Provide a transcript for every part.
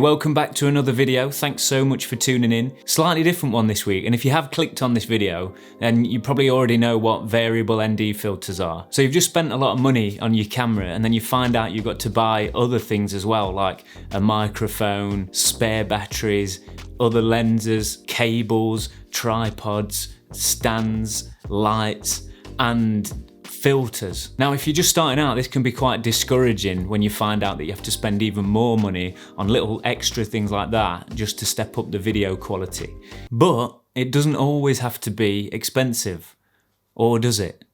Welcome back to another video. Thanks so much for tuning in. Slightly different one this week, and if you have clicked on this video, then you probably already know what variable ND filters are. So you've just spent a lot of money on your camera, and then you find out you've got to buy other things as well, like a microphone, spare batteries, other lenses, cables, tripods, stands, lights, and filters. Now, if you're just starting out, this can be quite discouraging when you find out that you have to spend even more money on little extra things like that just to step up the video quality. But it doesn't always have to be expensive, or does it?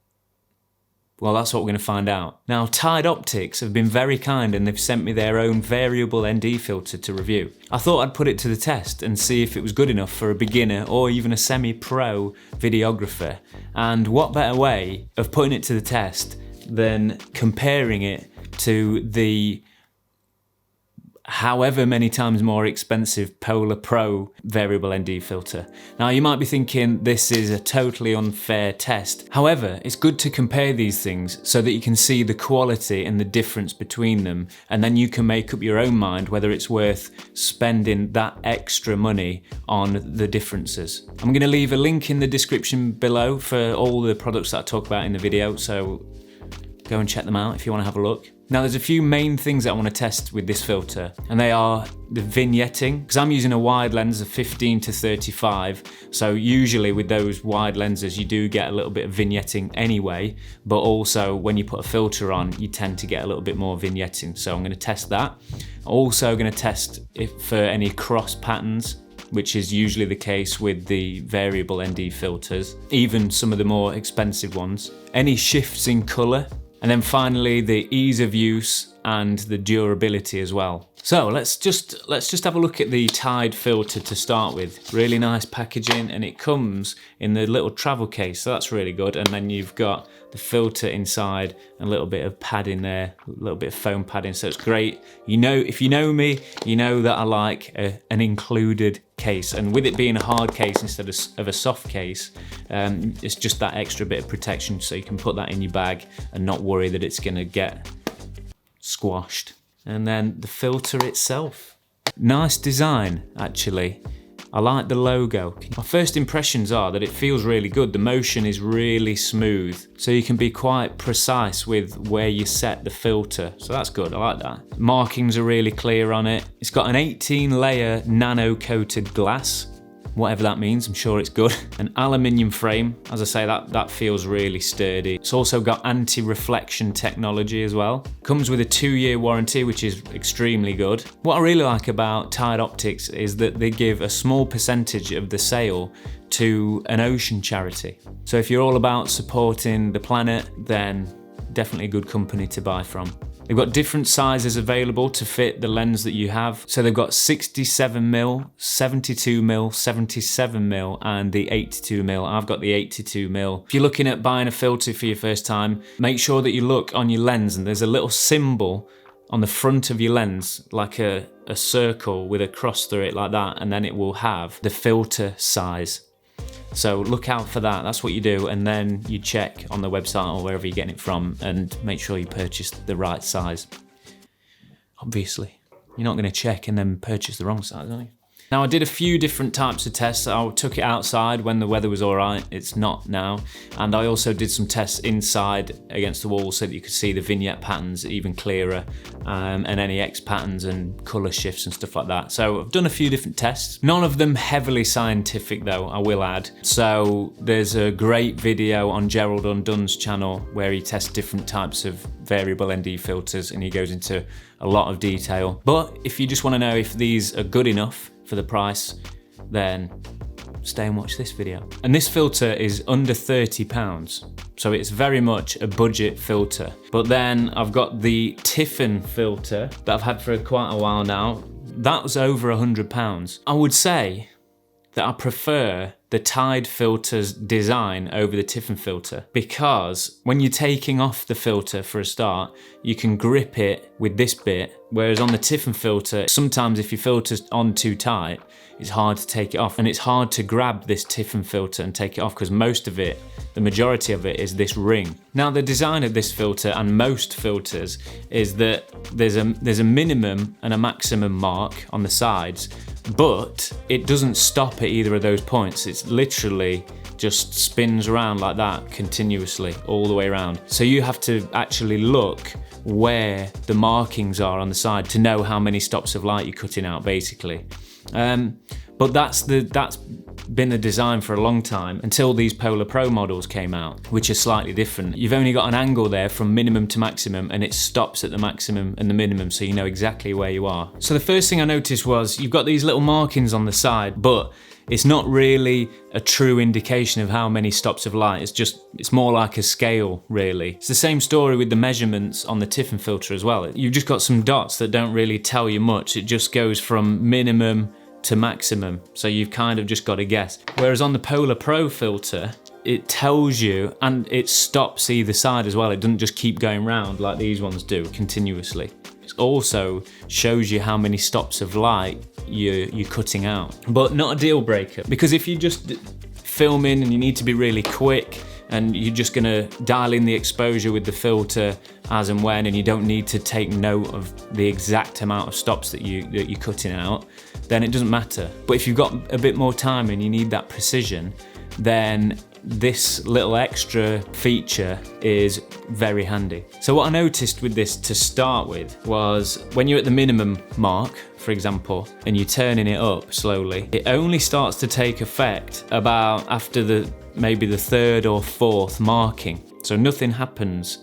Well, that's what we're going to find out. Now, Tide Optics have been very kind and they've sent me their own variable ND filter to review. I thought I'd put it to the test and see if it was good enough for a beginner or even a semi-pro videographer. And what better way of putting it to the test than comparing it to the however many times more expensive Polar Pro variable ND filter. Now, you might be thinking this is a totally unfair test. However, it's good to compare these things so that you can see the quality and the difference between them, and then you can make up your own mind whether it's worth spending that extra money on the differences. I'm going to leave a link in the description below for all the products that I talk about in the video, so go and check them out if you want to have a look. Now, there's a few main things that I want to test with this filter, and they are the vignetting, because I'm using a wide lens of 15 to 35, so usually with those wide lenses you do get a little bit of vignetting anyway, but also when you put a filter on you tend to get a little bit more vignetting, so I'm going to test that. I'm also going to test if for any cross patterns, which is usually the case with the variable ND filters, even some of the more expensive ones. Any shifts in colour. And then finally, the ease of use and the durability as well. So let's just have a look at the Tide filter to start with. Really nice packaging, and it comes in the little travel case, so that's really good. And then you've got the filter inside and a little bit of padding there, a little bit of foam padding, so it's great. You know, if you know me, you know that I like an included case, and with it being a hard case instead of a soft case, it's just that extra bit of protection, so you can put that in your bag and not worry that it's going to get squashed. And then the filter itself, nice design actually. I like the logo. My first impressions are that it feels really good. The motion is really smooth, so you can be quite precise with where you set the filter, so that's good. I like that. Markings are really clear on it. It's got an 18-layer nano coated glass, whatever that means. I'm sure it's good. An aluminium frame, as I say, that feels really sturdy. It's also got anti-reflection technology as well. Comes with a 2-year warranty, which is extremely good. What I really like about Tide Optics is that they give a small percentage of the sale to an ocean charity. So if you're all about supporting the planet, then definitely a good company to buy from. They've got different sizes available to fit the lens that you have. So they've got 67mm, 72mm, 77mm, and the 82mm. I've got the 82mm. If you're looking at buying a filter for your first time, make sure that you look on your lens and there's a little symbol on the front of your lens, like a circle with a cross through it like that, and then it will have the filter size. So look out for that, that's what you do, and then you check on the website or wherever you're getting it from and make sure you purchase the right size. Obviously, you're not going to check and then purchase the wrong size, are you? Now, I did a few different types of tests. I took it outside when the weather was all right. It's not now. And I also did some tests inside against the wall so that you could see the vignette patterns even clearer, and any X patterns and color shifts and stuff like that. So I've done a few different tests. None of them heavily scientific though, I will add. So there's a great video on Gerald Undone's channel where he tests different types of variable ND filters and he goes into a lot of detail. But if you just want to know if these are good enough for the price, then stay and watch this video. And this filter is under £30, so it's very much a budget filter. But then I've got the Tiffin filter that I've had for quite a while now. That was over £100. I would say that I prefer the Tide filter's design over the Tiffin filter, because when you're taking off the filter for a start, you can grip it with this bit, whereas on the Tiffin filter, sometimes if your filter's on too tight, it's hard to take it off, and it's hard to grab this Tiffin filter and take it off because most of it, the majority of it, is this ring. Now the design of this filter and most filters is that there's a minimum and a maximum mark on the sides, but it doesn't stop at either of those points. It's literally just spins around like that continuously all the way around. So you have to actually look where the markings are on the side to know how many stops of light you're cutting out, basically. But that's been the design for a long time, until these Polar Pro models came out, which are slightly different. You've only got an angle there from minimum to maximum, and it stops at the maximum and the minimum, so you know exactly where you are. So the first thing I noticed was you've got these little markings on the side, but it's not really a true indication of how many stops of light. It's more like a scale, really. It's the same story with the measurements on the Tiffin filter as well. You've just got some dots that don't really tell you much. It just goes from minimum to maximum, so you've kind of just got to guess. Whereas on the Polar Pro filter, it tells you, and it stops either side as well. It doesn't just keep going round like these ones do continuously. It also shows you how many stops of light you're cutting out. But not a deal breaker, because if you're just filming and you need to be really quick and you're just gonna dial in the exposure with the filter as and when, and you don't need to take note of the exact amount of stops that you're cutting out, then it doesn't matter. But if you've got a bit more time and you need that precision, then this little extra feature is very handy. So what I noticed with this to start with was when you're at the minimum mark, for example, and you're turning it up slowly, it only starts to take effect about after maybe the third or fourth marking. So nothing happens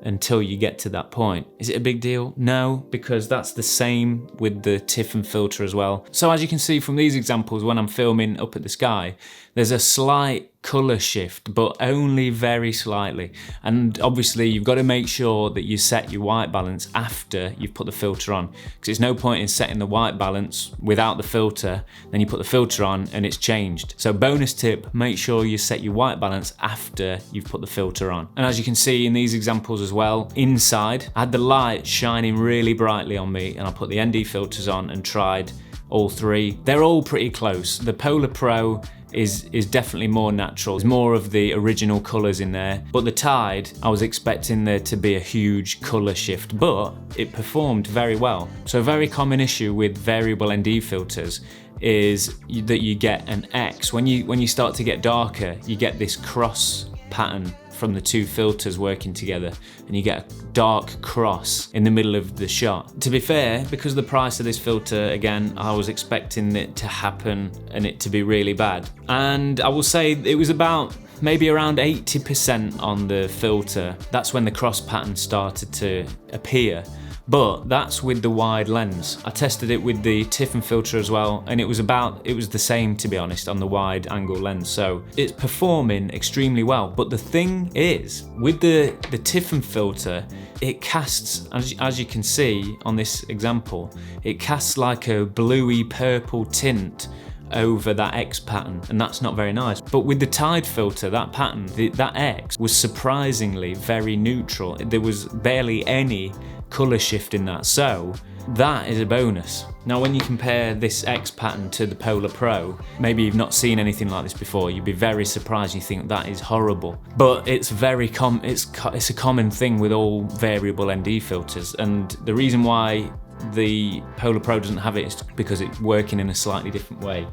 until you get to that point. Is it a big deal? No, because that's the same with the Tiffin filter as well. So as you can see from these examples, when I'm filming up at the sky, there's a slight colour shift, but only very slightly. And obviously you've got to make sure that you set your white balance after you've put the filter on, because there's no point in setting the white balance without the filter, then you put the filter on and it's changed. So bonus tip, make sure you set your white balance after you've put the filter on. And as you can see in these examples as well, inside I had the light shining really brightly on me, and I put the ND filters on and tried all three. They're all pretty close. The Polar Pro is definitely more natural. There's more of the original colours in there. But the Tide, I was expecting there to be a huge colour shift, but it performed very well. So a very common issue with variable ND filters is that you get an X. When you start to get darker, you get this cross pattern from the two filters working together, and you get a dark cross in the middle of the shot. To be fair, because of the price of this filter, again, I was expecting it to happen and it to be really bad. And I will say it was about maybe around 80% on the filter. That's when the cross pattern started to appear. But that's with the wide lens. I tested it with the Tiffin filter as well, and it was the same, to be honest, on the wide angle lens. So it's performing extremely well. But the thing is, with the Tiffin filter, it casts, as you can see on this example, it casts like a bluey purple tint over that X pattern, and that's not very nice. But with the Tide filter, that pattern, that X was surprisingly very neutral. There was barely any colour shift in that, so that is a bonus. Now when you compare this X pattern to the Polar Pro, maybe you've not seen anything like this before, you'd be very surprised, you think that is horrible. But it's it's a common thing with all variable ND filters, and the reason why the Polar Pro doesn't have it is because it's working in a slightly different way,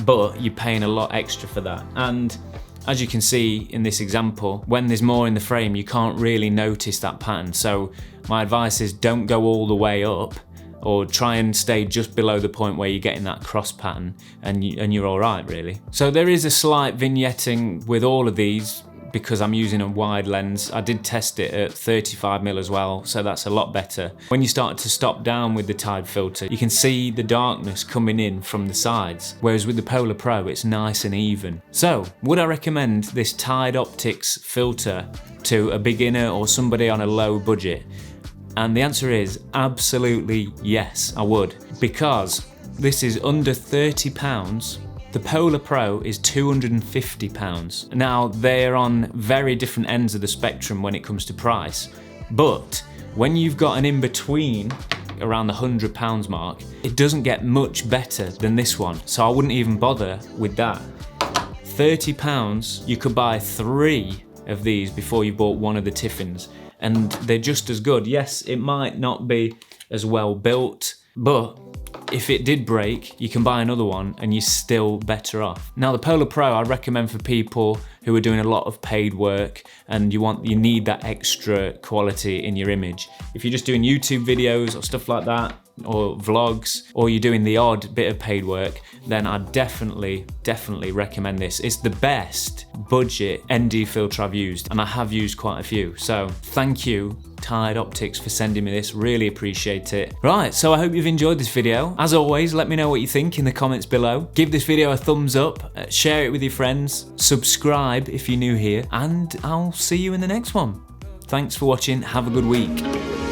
but you're paying a lot extra for that. And as you can see in this example, when there's more in the frame, you can't really notice that pattern. So my advice is don't go all the way up, or try and stay just below the point where you're getting that cross pattern, and you're all right, really. So there is a slight vignetting with all of these, because I'm using a wide lens. I did test it at 35mm as well, so that's a lot better. When you start to stop down with the Tide filter, you can see the darkness coming in from the sides, whereas with the Polar Pro it's nice and even. So would I recommend this Tide Optics filter to a beginner or somebody on a low budget? And the answer is absolutely yes, I would, because this is under £30. The Polar Pro is £250. Now, they're on very different ends of the spectrum when it comes to price, but when you've got an in-between around the £100 mark, it doesn't get much better than this one, so I wouldn't even bother with that. £30, you could buy 3 of these before you bought one of the Tiffins, and they're just as good. Yes, it might not be as well built, but if it did break, you can buy another one and you're still better off. Now the Polar Pro I recommend for people who are doing a lot of paid work and you need that extra quality in your image. If you're just doing YouTube videos or stuff like that, or vlogs, or you're doing the odd bit of paid work, then I definitely recommend this. It's the best budget ND filter I've used, and I have used quite a few. So thank you, Tide Optics, for sending me this. Really appreciate it. Right, so I hope you've enjoyed this video. As always, let me know what you think in the comments below. Give this video a thumbs up, share it with your friends, subscribe if you're new here, and I'll see you in the next one. Thanks for watching, have a good week.